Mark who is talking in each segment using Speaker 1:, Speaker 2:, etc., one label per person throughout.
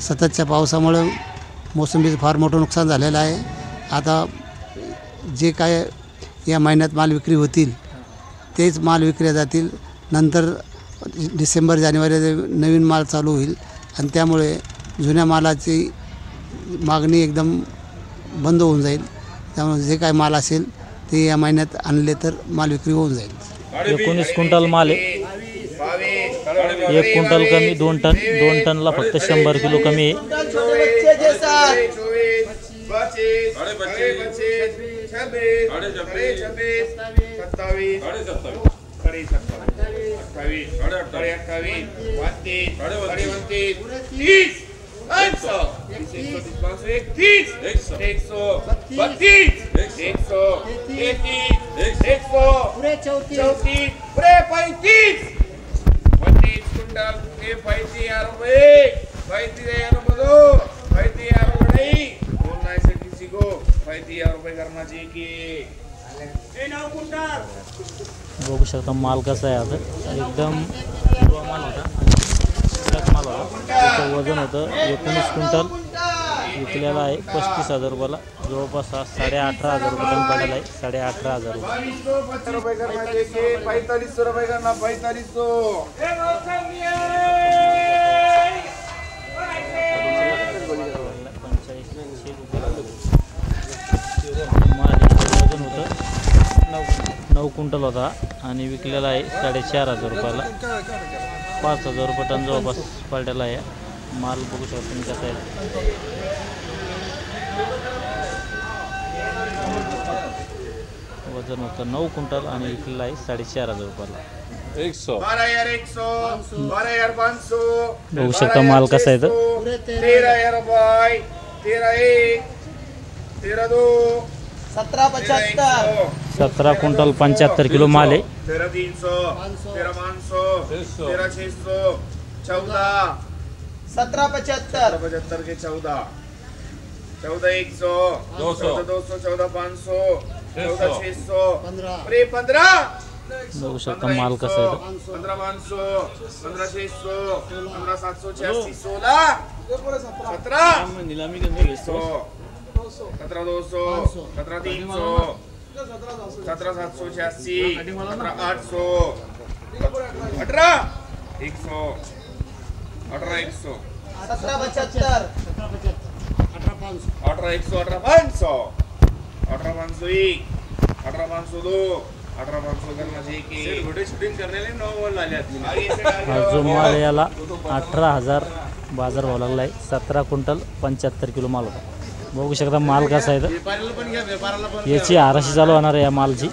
Speaker 1: सततच्या पावसामुळे मोसंबीचं फार मोठं नुकसान झालेलं आहे. आता जे काय या महिन्यात माल विक्री होतील तेच माल विकल्या जातील. नंतर डिसेंबर जानेवारी नवीन माल चालू होईल आणि त्यामुळे जुन्या मालाची मागणी एकदम बंद होऊन जाईल. त्यामुळे जे काय माल असेल ते या महिन्यात आणले तर माल विक्री होऊन जाईल.
Speaker 2: 19 क्विंटल माल आहे. 1 क्विंटल कमी 2 टन, 2 टनला फक्त 100 किलो कमी आहे. बघू शकता माल कसा आहे. आता एकदम हिरवा माल होता, माल होता. त्याचं वजन होतं 19 क्विंटल, विकलेला आहे 35,000 रुपयाला. जवळपास 18,500 रुपये टन पडलेला आहे. 18,500 वजन होतं 9 क्विंटल होता आणि विकलेला आहे 4,500 रुपयाला. 5,000 रुपये टन जवळपास पडलेला आहे. माल बघू शकता तुम्ही कसा आहे. वजन होतं 9 क्विंटल आणि विकलेला आहे 4,500 रुपयाला. बघू शकता माल कसा आहे.
Speaker 3: 13,000 रुपये, 13,1, 13,2, 17,75,
Speaker 2: 17 क्विंटल 75 किलो माल आहे.
Speaker 3: 13,300, 13,500, 13,600, 14, 17,75, 17,75 के 14, 14,100, 14,200, 14,500, 14,600, 15,000.
Speaker 2: बघू शकता माल कसा आहे.
Speaker 3: 15,500, 15,600, 15,786, 16, 17, 17,200, 17,300, 17,786, 17,800, 18,100, 18,100, 17,75, 18,100, 18,500, 18,501, 18,502, 18,500 करना चाहिए. छोटे शूटिंग करने ले 9 बॉल लाले
Speaker 2: जो माल याला 18,000 बाजार भाव लागला आहे. 17 क्विंटल 75 किलो माल होता. बघू शकता माल कसा आहे. याची आराशी चालू होणार आहे या मालची.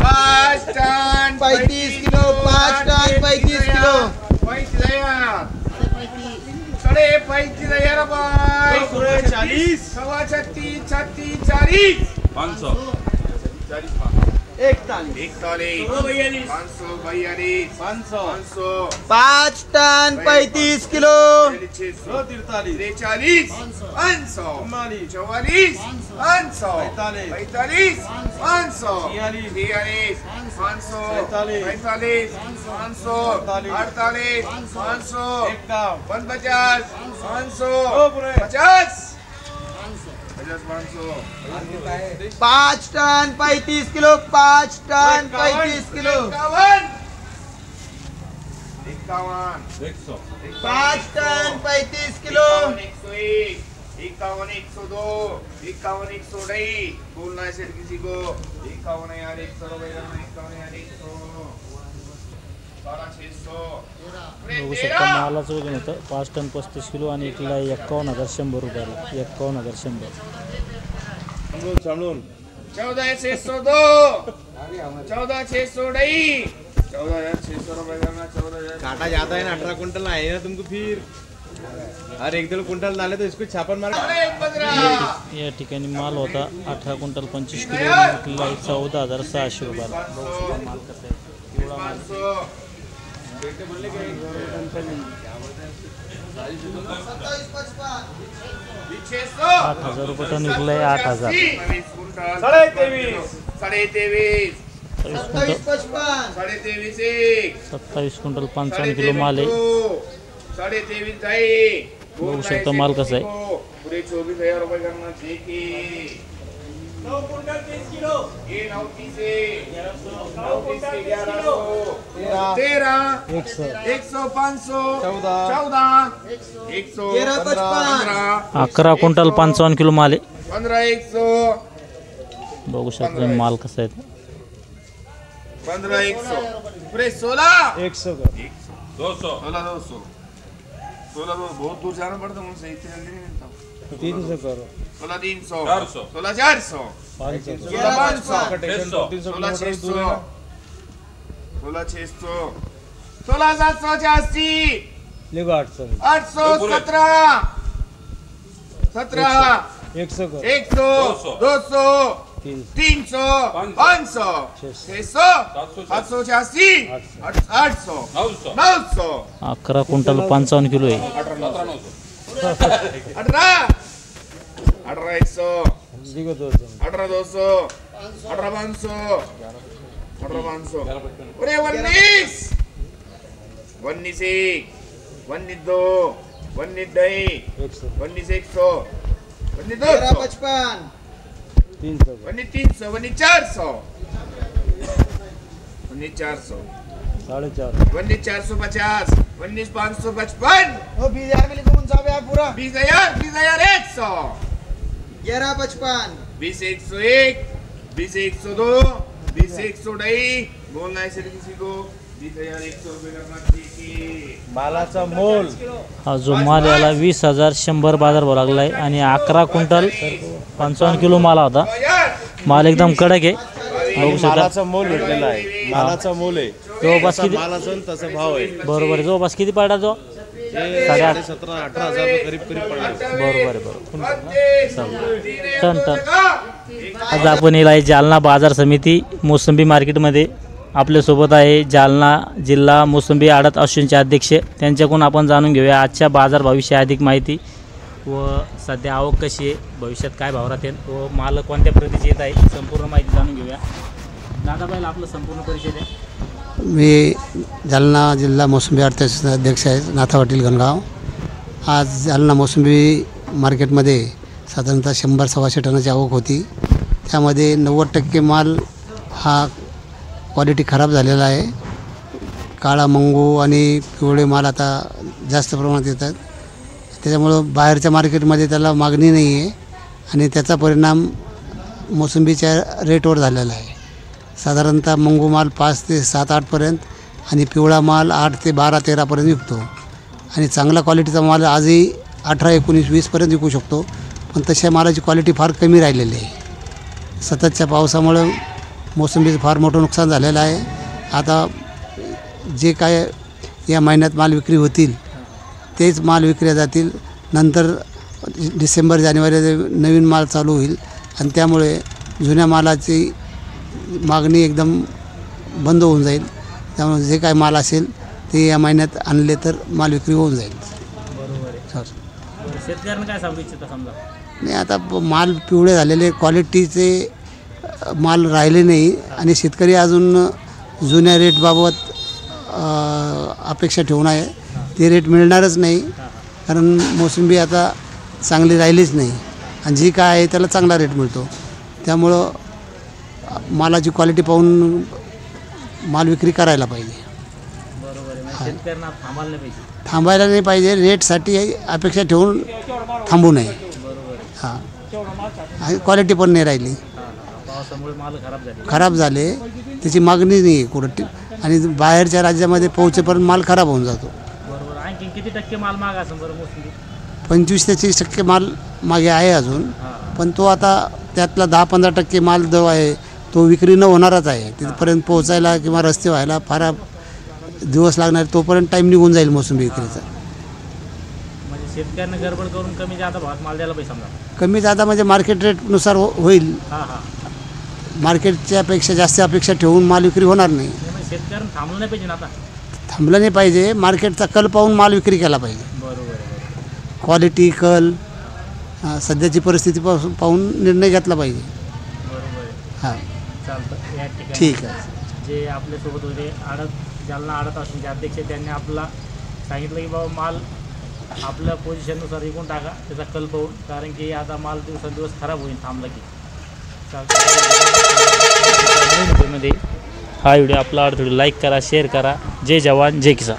Speaker 3: 5 टन 35 किलो, 5 टन 35 किलो, 35,000, 35,000 रुपये, 40, 36, 36, 40, 500, 41, 500, 500, 5 ton 35 kilo, 43, 500, 44, 500, 500, 45, 500, 46, 500, 45, 500, 48, 500, 49, 500, 50, 5 ton 35 kilo, 5 ton 35 kilo, 51, 5 ton 35 kilo, 51, 102, 51, 102, बोलना है सर किसी को. 51,000, 100 रुपये करना, 51,000, 100,
Speaker 2: बघू शकता मालाचं वजन होतं 5 टन 35 किलो आणि इकला 51,100 रुपयाला. 51,100.
Speaker 3: सांभळून 14,602, 14,602, 14,600 रुपये करना, 14,000.
Speaker 4: काटा जाता है ना. 18 क्विंटल आए ना तुमको फिर. और 1-2 क्विंटल डाले तो इसको छापन मार.
Speaker 2: या ठिकाणी माल होता 18 क्विंटल 25 किलो आणि विकलेला आहे 14,600 रुपयाला. बघू शकता माल कसा आहे. पिवळा माल. 8,000 रुपये टन विकला आहे. 8,000.
Speaker 3: 23,
Speaker 2: 27 क्विंटल 55 किलो माल आहे.
Speaker 3: 23.5 जाई.
Speaker 2: बघू शकता माल कसा आहे.
Speaker 3: पुरे 24,000 रुपये करना चाहिए. 9 क्विंटल 30 किलो. ये 930 13 100 500 14 100
Speaker 2: 11 क्विंटल 55 किलो माल आहे.
Speaker 3: 15 100
Speaker 2: बघू शकता माल कसा आहे.
Speaker 3: 15 100 पूरे 16
Speaker 4: 100
Speaker 3: 200 16 बहुत दूर जाना पड़ता है मुझसे इतने जल्दी नहीं मिलता.
Speaker 4: 300 करो
Speaker 3: 16 300 16 400
Speaker 4: 500
Speaker 3: 16 500
Speaker 4: 16
Speaker 3: 600 16 600 16 780
Speaker 4: लिखो 800
Speaker 3: 800 17 17
Speaker 4: 100 करो
Speaker 3: 100 200 300 500 600 780 800 900
Speaker 2: 11 क्विंटल 55 किलो आहे.
Speaker 3: 18 100
Speaker 4: लिखो 200
Speaker 3: 18 200 18 500 18 500 अरे 19 19 1 19 2 19 2 19 100 19 200
Speaker 4: 300
Speaker 3: 19 300 19 400 19 400
Speaker 4: 450
Speaker 3: 19 450 19 555
Speaker 5: वो 20,000 में लिखो मुंसा पे आप पूरा
Speaker 3: 20,000 100
Speaker 5: 11,55
Speaker 3: 20 101 20 102 20 102 बोलना है सिर्फ किसी को 20,100 रुपये करना चाहिए.
Speaker 4: मालाचा मोल
Speaker 2: हा जो माल याला 20,100 बाजार भाव लागला आहे आणि 11 क्विंटल 55 किलो माल होता. माल एकदम कडक आहे. बघू शकता
Speaker 4: मालाचा मोल भेटलेला आहे. मालाचा मोल आहे.
Speaker 2: जवळपास किती
Speaker 4: मालाचा तसा भाव आहे.
Speaker 2: बरोबर आहे. जवळपास किती पडला तो
Speaker 4: 17,500 18,000 करीब पडला.
Speaker 2: बरोबर आहे. बरोबर टन टन. आज आपण येला आहे जालना बाजार समिती मोसंबी मार्केटमध्ये. आपल्यासोबत आहे जालना जिल्हा मोसंबी आडत असोसिएशनचे अध्यक्ष. त्यांच्याकडून आपण जाणून घेऊया आजच्या बाजारभावाविषयी अधिक माहिती व सध्या आवक कशी आहे, भविष्यात काय भाव राहतील व माल कोणत्या प्रतीचे येत आहे, संपूर्ण माहिती जाणून घेऊया. दादा पहिला आपलं संपूर्ण परिचय द्या.
Speaker 1: मी जालना जिल्हा मोसंबी आडत असोसिएशनचे अध्यक्ष आहे, नाथा पाटील गणगाव. आज जालना मोसंबी मार्केटमध्ये साधारणतः 100-125 टनाची आवक होती. त्यामध्ये 90% माल हा क्वालिटी खराब झालेला आहे. काळा मंगू आणि पिवळे माल आता जास्त प्रमाणात येतात. त्याच्यामुळं बाहेरच्या मार्केटमध्ये त्याला मागणी नाही आहे आणि त्याचा परिणाम मोसंबीच्या रेटवर झालेला आहे. साधारणतः मंगू माल 5 ते 7-8पर्यंत आणि पिवळा माल 8 ते 12-13पर्यंत विकतो आणि चांगला क्वालिटीचा माल आजही 18-19-20पर्यंत विकू शकतो. पण तशा मालाची क्वालिटी फार कमी राहिलेली आहे. सततच्या पावसामुळं मोसंबीचं फार मोठं नुकसान झालेलं आहे. आता जे काय या महिन्यात माल विक्री होतील तेच माल विकल्या जातील. नंतर डिसेंबर जानेवारी नवीन माल चालू होईल आणि त्यामुळे जुन्या मालाची मागणी एकदम बंद होऊन जाईल. त्यामुळे जे काय माल असेल ते या महिन्यात आणले तर माल विक्री होऊन जाईल.
Speaker 2: बरोबर आहे. शेतकऱ्यांना काय सांगू इच्छिता समजा
Speaker 1: नाही, आता माल पिवळे झालेले क्वालिटीचे माल राहिले नाही आणि शेतकरी अजून जुन्या रेटबाबत अपेक्षा ठेवून आहे. ते रेट मिळणारच नाही कारण मोसंबी आता चांगली राहिलीच नाही आणि जी काय आहे त्याला चांगला रेट मिळतो. त्यामुळं मालाची क्वालिटी पाहून माल विक्री करायला पाहिजे.
Speaker 2: बरोबर आहे. शेतकऱ्यांना थांबायला नाही पाहिजे.
Speaker 1: थांबायला नाही पाहिजे. रेटसाठी अपेक्षा ठेवून थांबू नये.
Speaker 2: बरोबर आहे.
Speaker 1: हां, आणि क्वालिटी पण नाही राहिली.
Speaker 2: पावसामुळे माल
Speaker 1: खराब झाले. त्याची मागणी नाही आहे कुठं आणि बाहेरच्या राज्यामध्ये पोहोचेपर्यंत माल खराब होऊन जातो.
Speaker 2: बरोबर. आणखी किती टक्के माल मागा असेल बरं मोसंबी?
Speaker 1: 25 ते 30% माल मागे आहे अजून. पण तो आता त्यातला 10-15% माल जो आहे तो विक्री न होणारच आहे. तिथपर्यंत पोहोचायला किंवा रस्ते व्हायला फार दिवस लागणार. तोपर्यंत टाईम निघून जाईल मोसंबी विक्रीचा.
Speaker 2: म्हणजे शेतकऱ्यांना गडबड करून कमी जादा भावात माल द्यायला पाहिजे समजा.
Speaker 1: कमी जादा म्हणजे मार्केट रेटनुसार होईल.
Speaker 2: हां हां.
Speaker 1: मार्केटच्या पेक्षा जास्त अपेक्षा ठेवून माल विक्री होणार नाही.
Speaker 2: शेतकऱ्यांना थांबलं नाही पाहिजे ना आता.
Speaker 1: थांबलं नाही पाहिजे. मार्केटचा कल पाहून माल विक्री केला पाहिजे.
Speaker 2: बरोबर आहे.
Speaker 1: क्वालिटी कल सध्याची परिस्थिती पाहून निर्णय घेतला पाहिजे.
Speaker 2: बरोबर आहे.
Speaker 1: हां,
Speaker 2: चालतं. या ठिकाणी
Speaker 1: ठीक आहे.
Speaker 2: जे आपल्यासोबत होते जालना आडत असून जे अध्यक्ष त्यांनी आपला सांगितलं की बाबा माल आपल्या पोझिशननुसार विकून टाका, त्याचा कल पाहून, कारण की आता माल दिवसेंदिवस खराब होईल थांबला की. नवीन व्हिडिओमध्ये हा व्हिडिओ आपला आवडतो लाईक करा, शेअर करा. जय जवान जय किसान.